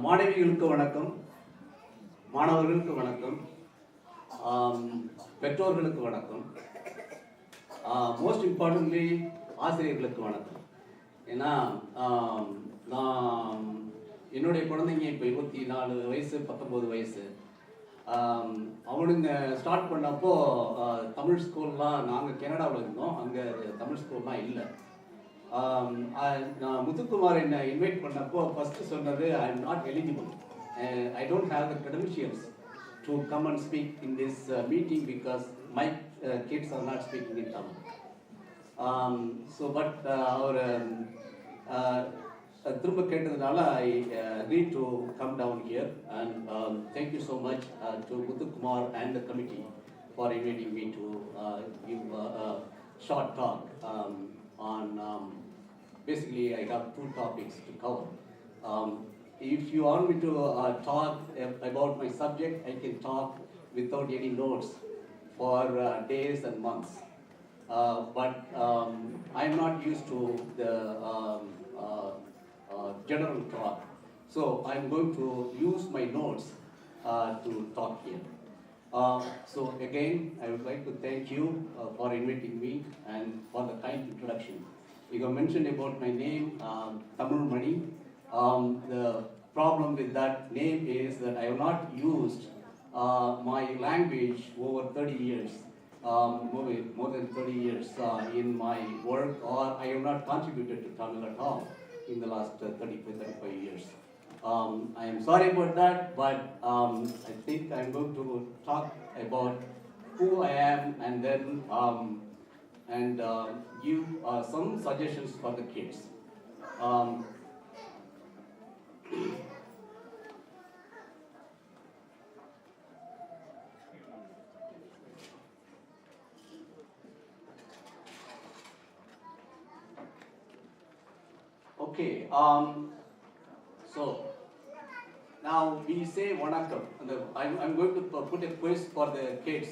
மாணவிகளுக்கு வணக்கம், மாணவர்களுக்கு வணக்கம், பெற்றோர்களுக்கு வணக்கம், மோஸ்ட் இம்பார்ட்டன்ட்லி ஆசிரியர்களுக்கு வணக்கம். ஏன்னா நான் என்னுடைய குழந்தைங்க இப்போ 24 வயசு 19 வயசு. அவனுங்க ஸ்டார்ட் பண்ணப்போ தமிழ் ஸ்கூல்லாம் நாங்கள் கனடாவில் இருந்தோம், அங்கே தமிழ் ஸ்கூல்லாம் இல்லை. நான் முத்துக்குமார் என்னை இன்வைட் பண்ணப்போ ஃபஸ்ட்டு சொன்னது I am not eligible, I don't have the credentials to come and speak in this meeting because my kids are not speaking in Tamil. So but our திரும்ப கேட்டதுனால I agreed to come down here, and thank you so much to Muthukumar and the committee for inviting me to give a short talk on basically I have 2 topics to cover. If you want me to talk about my subject, I can talk without any notes for days and months. But I'm not used to the general talk. So I'm going to use my notes to talk here. So again, I would like to thank you for inviting me and for the kind introduction. You have mentioned about my name, Tamil Mani. The problem with that name is that I have not used my language over 30 years, more than 30 years in my work, or I have not contributed to Tamil at all in the last 35 years. I am sorry about that, but I think I am going to talk about who I am and then give some suggestions for the kids. Okay, so now we say vanakkam. I'm going to put a quiz for the kids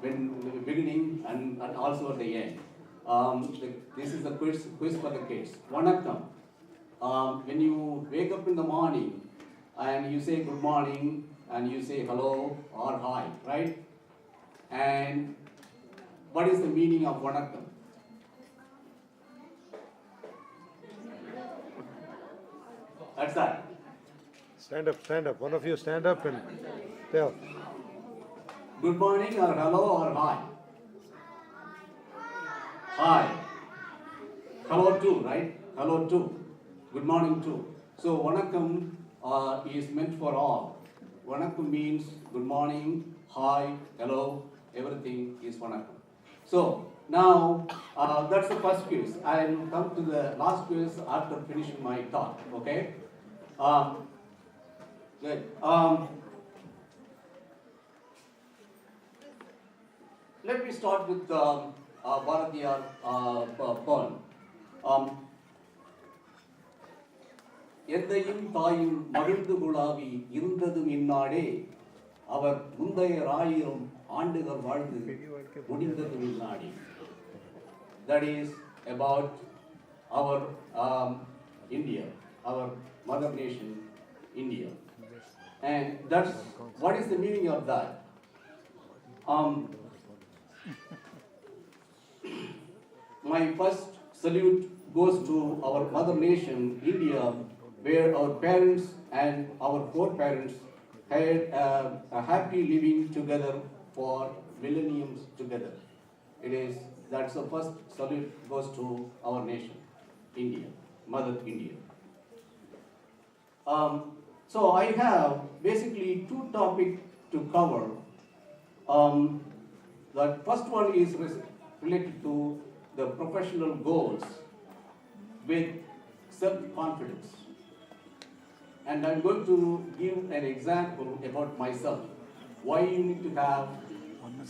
when the beginning and also at the end. This is a quiz for the kids. Vanakkam. When you wake up in the morning and you say good morning and you say hello or hi, right? And what is the meaning of vanakkam? That's that. Stand up. One of you stand up and tell. Good morning or hello or hi? Hi. Hello too, right? Hello too. Good morning too. So vanakkam is meant for all. Vanakkam means good morning, hi, hello, everything is vanakkam. So now that's the first quiz. I will come to the last quiz after finishing my talk. Okay? Good. Let me start with Bharatiyar poem. எந்தையும் தாயும் மகிழ்ந்து குழாவி இருந்ததும் இந்நாடே அவர் முந்தையர் 1000 ஆண்டுகள் வாழ்ந்து முடிந்ததும் இந்நாடே. That is about our India, our mother nation, India. And that's what is the meaning of that. My first salute goes to our mother nation, India, where our parents and our foreparents had a happy living together for millenniums together. That's the first salute goes to our nation, India, Mother India. So I have basically 2 topics to cover. The first one is related to the professional goals with self-confidence. And I'm going to give an example about myself, why you need to have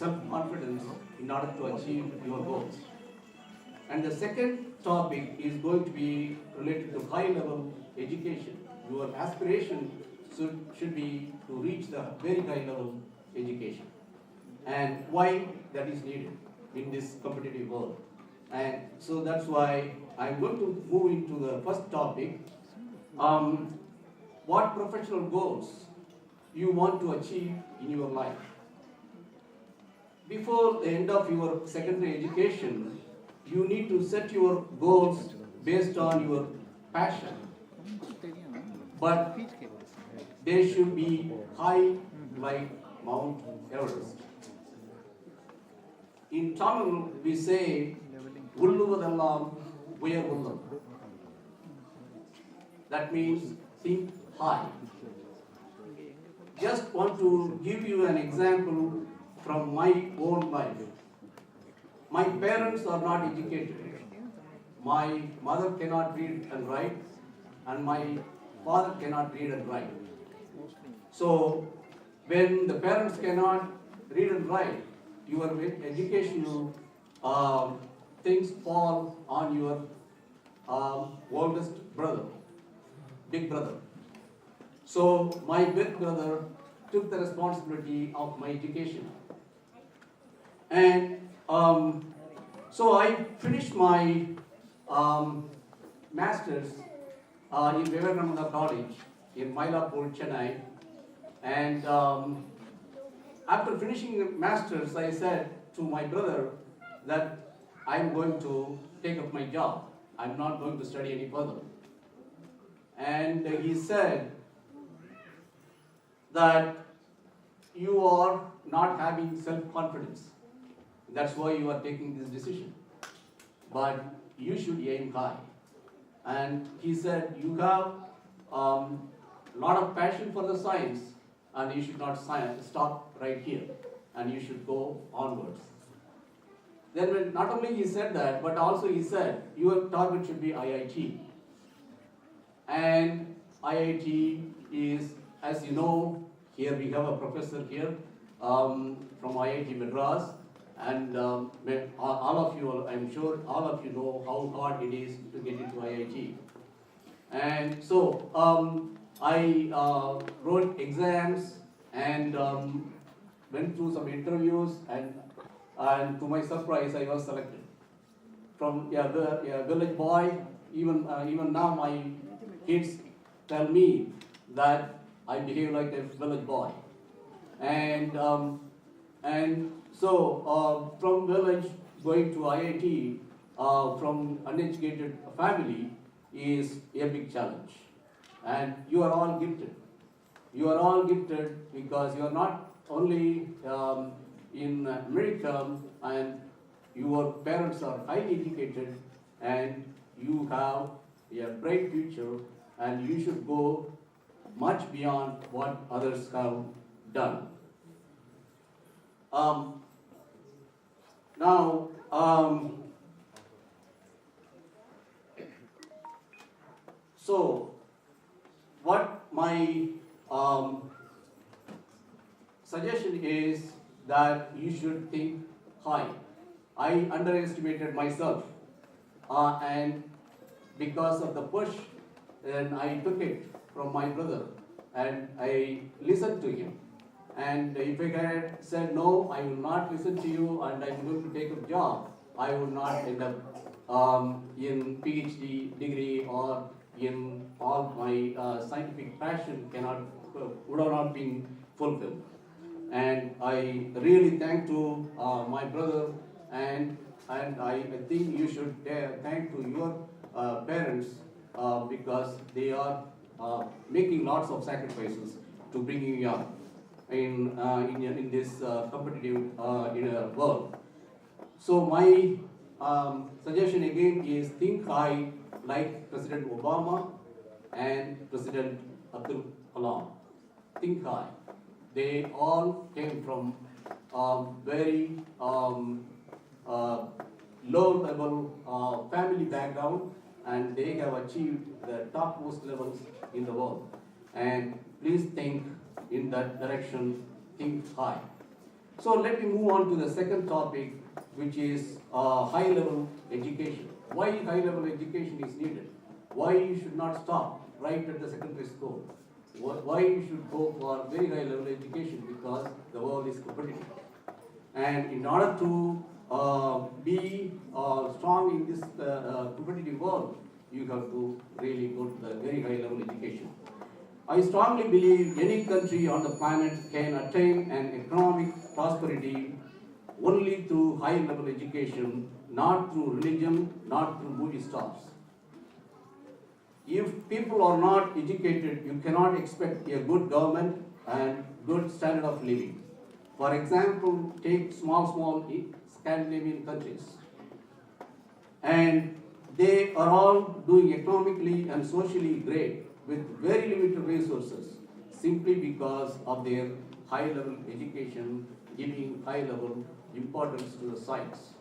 self-confidence in order to achieve your goals. And the second topic is going to be related to high-level education. Your aspiration should be to reach the very high-level education, and why that is needed in this competitive world. And so that's why I'm going to move into the first topic. What professional goals you want to achieve in your life? Before the end of your secondary education, you need to set your goals based on your passion. But they should be high like Mount Everest. In Tamil, we say, "Ulluvadellam uyarvullam." That means think high. Just want to give you an example from my own life. My parents are not educated. My mother cannot read and write, and my father cannot read and write. So, when the parents cannot read and write, your educational things fall on your oldest brother, big brother. So, my big brother took the responsibility of my education. And so I finished my master's in Vivekananda College in Mylapore, Chennai. And after finishing the master's, I said to my brother that I'm going to take up my job. I'm not going to study any further. And he said that you are not having self-confidence. That's why you are taking this decision. But you should aim high. And he said, you have a lot of passion for the science, and you should not stop right here, and you should go onwards. Then not only he said that, but also he said, your target should be IIT. And IIT is, as you know, here we have a professor here from IIT Madras, and all of you, I'm sure all of you know how hard it is to get into IIT. And so I wrote exams and went through some interviews, and to my surprise, I was selected. From a village boy, even now my kids tell me that I behave like a village boy. And so from village going to IIT from uneducated family is a big challenge. And you are all gifted. You are all gifted because you are not only in America, and your parents are highly educated, and you have a bright future, and you should go much beyond what others have done. Now, so what my suggestion is that you should think high. I underestimated myself, and because of the push, then I took it from my brother, and I listened to him. And if I had said, no, I will not listen to you and I'm going to take a job, I would not end up in PhD degree, or in all my scientific passion would have not been fulfilled. And I really thank to my brother, and I think you should thank to your parents because they are making lots of sacrifices to bring you up in this competitive world. So my suggestion again is think high like President Obama and President Abdul Kalam. Think high. They all came from very low-level family background, and they have achieved the topmost levels in the world. And please think in that direction, think high. So let me move on to the second topic, which is high-level education. Why high-level education is needed? Why you should not stop right at the secondary school? Why you should go for very high-level education? Because the world is competitive. And in order to be strong in this competitive world, you have to really go to the very high level education. I strongly believe any country on the planet can attain an economic prosperity only through high level education, not through religion, not through movie stars. If people are not educated, you cannot expect a good government and good standard of living. For example, take small Scandinavian countries. And they are all doing economically and socially great with very limited resources, simply because of their high level education, giving high level importance to the science.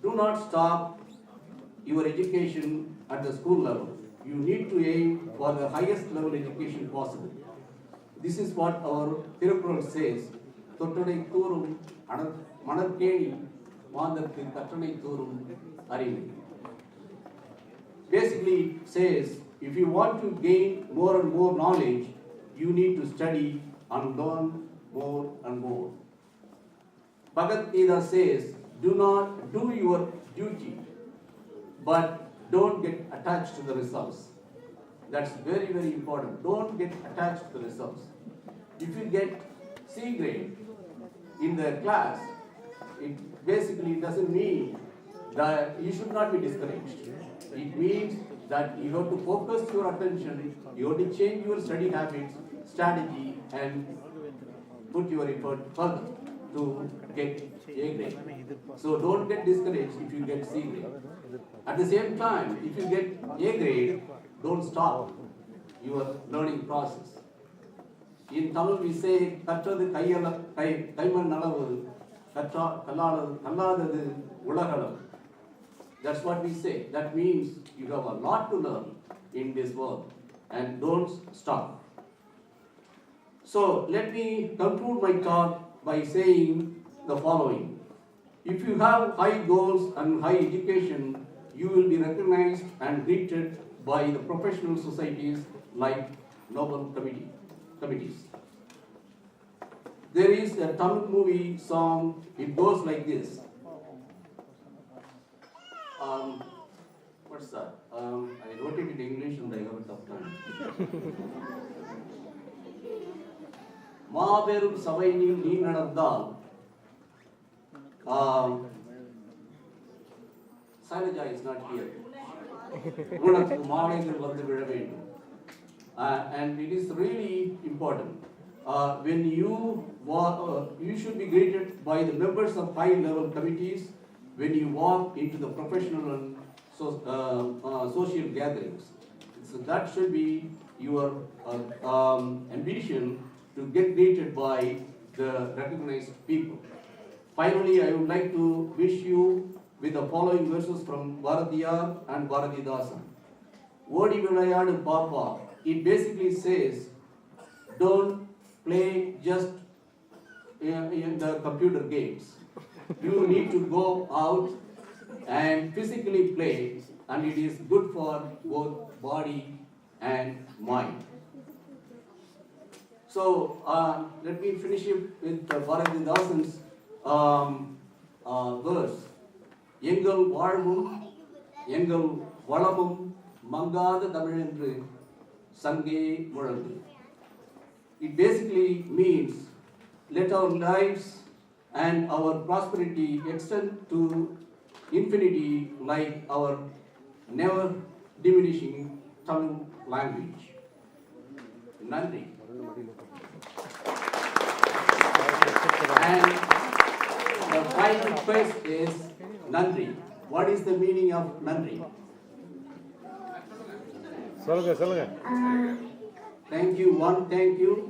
Do not stop your education at the school level. You need to aim for the highest level education possible. This is what our Tirukkural says, Thottadai Thoorum Manarkeni Maandarku Kattanai Thoorum Arivu. Basically it says, if you want to gain more and more knowledge, you need to study and learn more and more. Bhagavad Gita says, do not do your duty, but don't get attached to the results. That's very, very important. Don't get attached to the results. If you get C grade in the class, it basically doesn't mean that you should not be discouraged. It means that you have to focus your attention, you have to change your study habits, strategy, and put your effort further to get A grade. So don't get discouraged if you get C grade. At the same time, if you get A grade, don't stop your learning process. In Tamil we say, Katrathu Kaiman Nalavu, Kalladadu Ulagalam. That's what we say. That means you have a lot to learn in this world and don't stop. So let me conclude my talk by saying the following. If you have high goals and high education, you will be recognized and greeted by the professional societies like Nobel committees. There is a Tamil movie song, it goes like this. What's that? I wrote it in English and I have a tough time. Maaverum Savainil Nee Nadandal. Sailaja is not here. And it is really important. When you should be greeted by the members of high-level committees when you walk into the professional and social gatherings. So that should be your ambition to get greeted by the recognized people. Finally, I would like to wish you with the following verses from Bharatiyar and Bharatidasan. Odi Vilayadu Papa, it basically says, don't play just in the computer games. You need to go out and physically play, and it is good for both body and mind. So let me finish it with Bharatidasan's verse. Engal Varmum, Engal Valamum, Mangada Tamilendru, Sange Murandu. It basically means let our lives and our prosperity extend to infinity like our never diminishing Tamil language. Nandri. And the final quest is Nandri. What is the meaning of Nandri? Thank you. One, thank you.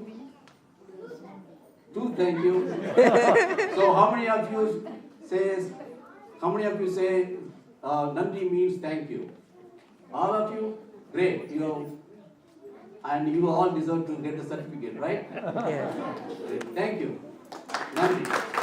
Two, thank you. So how many of you say Nandri means thank you? All of you? Great. And you all deserve to get a certificate, right? Yeah. Thank you. Nandri.